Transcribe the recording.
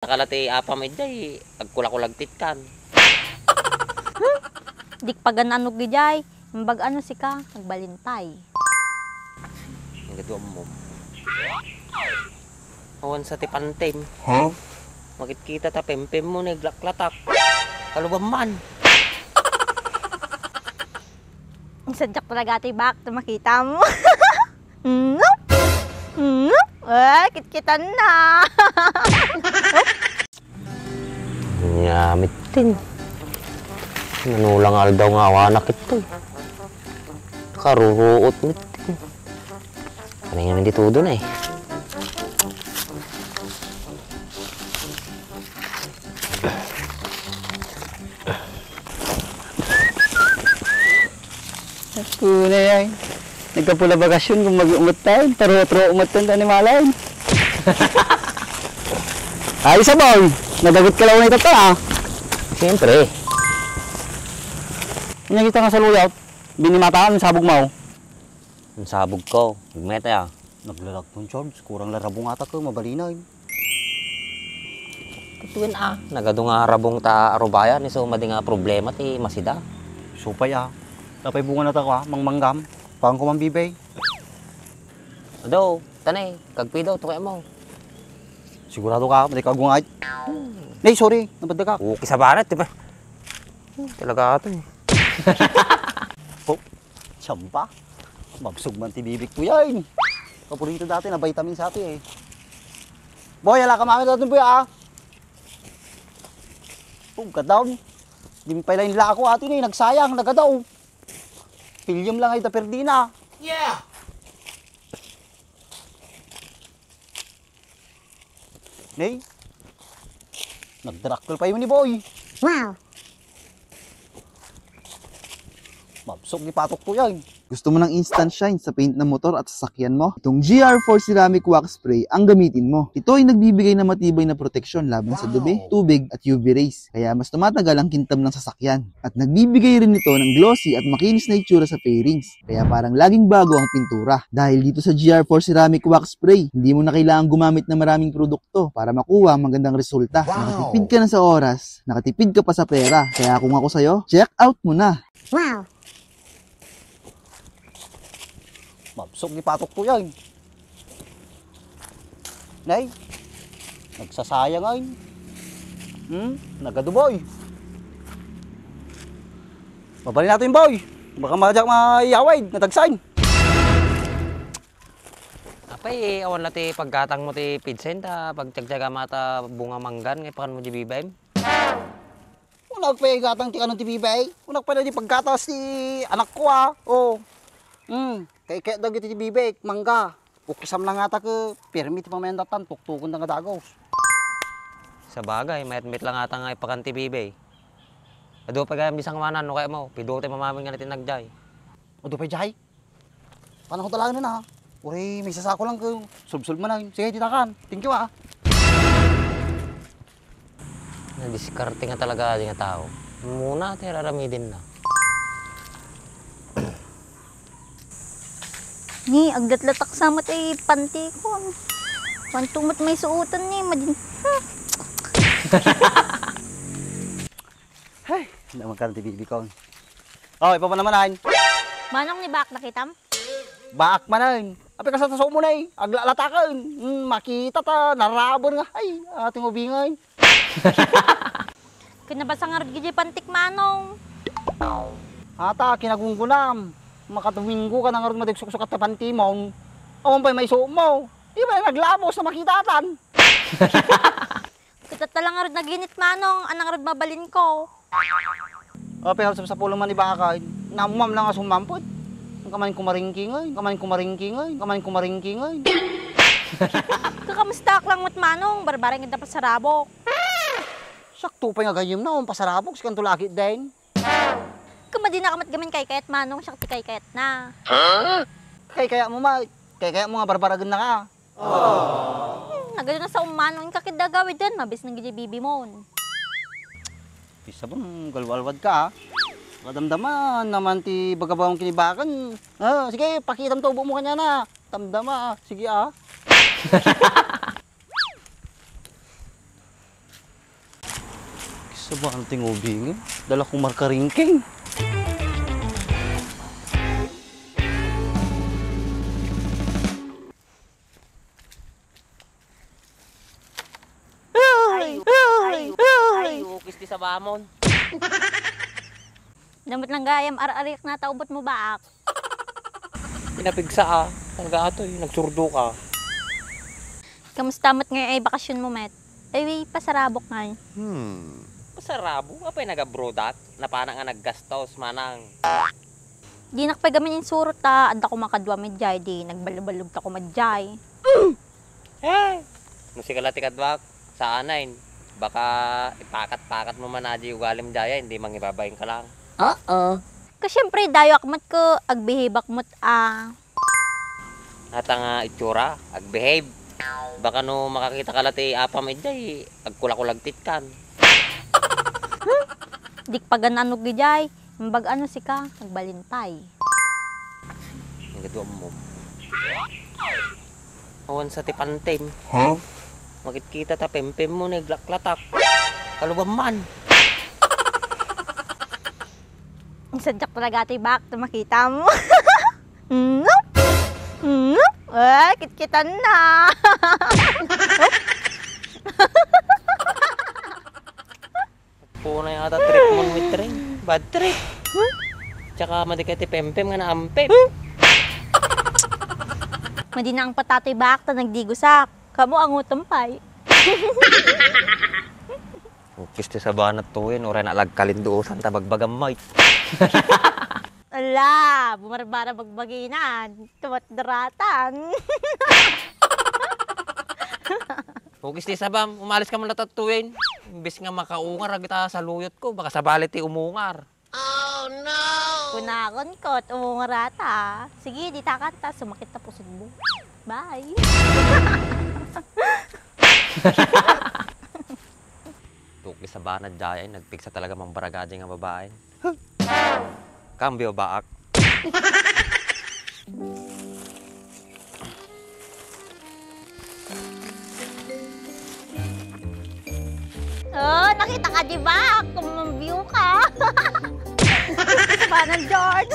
Nakalati apamid day, agkula-kulag titkan. Dik pagananog gijay, mbag ano si ka, nagbalintay. Ang gato mo. Awan sa tipantem. Huh? Makikita ta pempem mo naglaklatak. Kalubam man. Ang sadyak talaga ati bak, makita mo. Kit-kitan na. Nyamit din. Nanulang aldaw nga awanak ito. Karuruot nit din. Ano nga hindi todo na eh. Kuna yan. Nagkapula bakasyon kung mag-umat tayo. Taro-taro umat tayo ni Malay. Ay, isa boy. Nadagot ka lang na ito ah. Siyempre. Nakita nga sa luyaw. Binimataan ang sabog mo. Ang sabog ko. Nagmeta ya. Naglalagpon, Charles. Kurang larabong ata ko. Mabalinay. Tuwin Nagado nga rabong ta arubayan. So, madi nga problema ti masida. Supay Tapay bunga na ta ko mangmanggam. Pang ko mambibay. Ado, tanay. Kagpi daw, tukay mo. Sigurado ka, mali ka agungay. Nay, sorry. Nabadda ka. Okay sa barat, di ba? Talaga ito eh. Oh, siyamba. Mabsog man ti bibig ko yan. Paborito dati na vitamin sa atin eh. Boy, ala ka mami natin po ya. Oh, gadaw. Di mi pala nila ako atin eh. Nagsayang, nagadaw. Pilyum lang ay taperdina. Yeah! Nay, nagdrakkel pa yun ni Boy. Wow. Mabsog ni patok ko yan. Gusto mo ng instant shine sa paint ng motor at sasakyan mo? Itong GR4 Ceramic Wax Spray ang gamitin mo. Ito ay nagbibigay ng matibay na proteksyon laban sa dumi, tubig at UV rays. Kaya mas tumatagal ang kintab ng sasakyan. At nagbibigay rin ito ng glossy at makinis na itsura sa fairings. Kaya parang laging bago ang pintura. Dahil dito sa GR4 Ceramic Wax Spray, hindi mo na kailangan gumamit ng maraming produkto para makuha ang magandang resulta. Nakatipid ka na sa oras, nakatipid ka pa sa pera. Kaya kung ako sa'yo, check out mo na. Wow. Mabsog ni patok ko yan. Nay, nagsasayang ay. Nagado boy. Babali natin boy. Baka majak mayaway, natagsain. Apay, awan na ti pagkatang mo ti pidsen ta, pagtagtyaga mata bunga manggan, ngay pakan mo di bibay. Unag pa gatang ti kanong ti bibay. Unag pa na di pagkatas ti anak ko Oh. Kaya dagiti ti bibay, mangga. Ukisam lang ata ke, permit pamendatan, tuktukon na nga dagaw. Sa bagay, mayat-mit lang ata nga ipakan ti bibay. Ado pa kaya bisang manan, no kaya mo, pido tayo mamamin nga natin nagjay. Ado pa jay. Paano ko talaga na Uri, may sasako lang ko. Sulb-sulb man na. Sige, titakan. Thank you Nadiskarte nga talaga di nga tao. Muna, tiraramidin na. Ni, agdatlatak samot ay panty ko. Pantumot may suotan ni, madin. Hey, hindi naman ka ng TV ko. Oh, ipa pa naman Manong ni bak nakitam? Baak manan. Api ka sa taso mo na aglalatakan. Makita ta, narabon nga. Ay, ating ubingay. Kinabasa nga rin gijay pantik manong. Ata, kinagunggunam. Makatawinggo ka na nga rin madigsuk-sukat na panty mo. Awan pa may suom mo. Iba naglamos na makitatan. Kita talang nga rin naginit manong, anang rin mabalin ko. Api, halos sa pulong man ibakay. Namumam lang nga sumampot. Kamain kumaringking ay. Kakamustak lang mat manong, barbarang nga dapat sa rabok. Sakto pa nga gayim na, pasarabok, si kantulaki din. Kumadi na kamat gamin kay kayat manong, siya kay kayat na. Kaya mo nga barbaragan na ka. Nagano na sa umanong, kakidagawid din, mabis ng gijay bibi mo. Isa bang galwalwad ka Kadamdaman naman ti bagabawang kinibakan. Sige, pakitam to mo kanya na. Damdama, sige Sa ba ang tingubingin? Dala kong markaringking. Ay, ukis di sa bamon. Damot lang gayam ar-ariak na taubot mo ba? Pinapigsa ka. Talaga ato nagsurdo ka. Kamusta mo't ngayon ay bakasyon mo, Met? Ay, pasarabok nga. Masarabo. Apay nagabrodak. Napana nga naggastos, manang. Di nakpagamin yung surot ta, adda ko makadwa medyay, di nagbalog-balog ta ko medyay. Musikala tikadwak. Sa anayin. Baka ipakat-pakat mo man aji ugalim daya, hindi mangibabayin ka lang. Kasi syempre, dayo akmat ko, agbihibak mo't At ang itsura, agbehave. Baka no makakita ka lati apam iday, agkulakulagtit kan. dik pagananog medyay. Mbag ano si ka, nagbalintay. Ang gadwa mo. Awan sa tipantem. Makikita ta pempem mo naglaklatak. Kalubam man. Sadyak talaga ito bak, makita mo. Ay, kitkitan na. Puna yata trip mo with train. Bad trip. Tsaka madikati pempem nga na ampem. Madi na ang patatoy bak, ta nagdigusak. Kamu ang utumpay. Ukis ti sa banat tuwin, oray na lagkalinduusan ta bagbagamay. Ala, bumarbara bagbaginan. Tumat daratan. Ukis ti sabam, umalis ka muna tatuwin. Imbis nga makaungar agita sa luyot ko, baka sa balit ti umungar. Kunakon ko, umungarata. Sige, di takanta, sumakit na pusod mo. Bye. Ukis sa banat daya, nagpiksa talaga mang baragadi nga babae. Cambio baak. Oh, nakita ka di ba? Kumambyo ka. Sa George.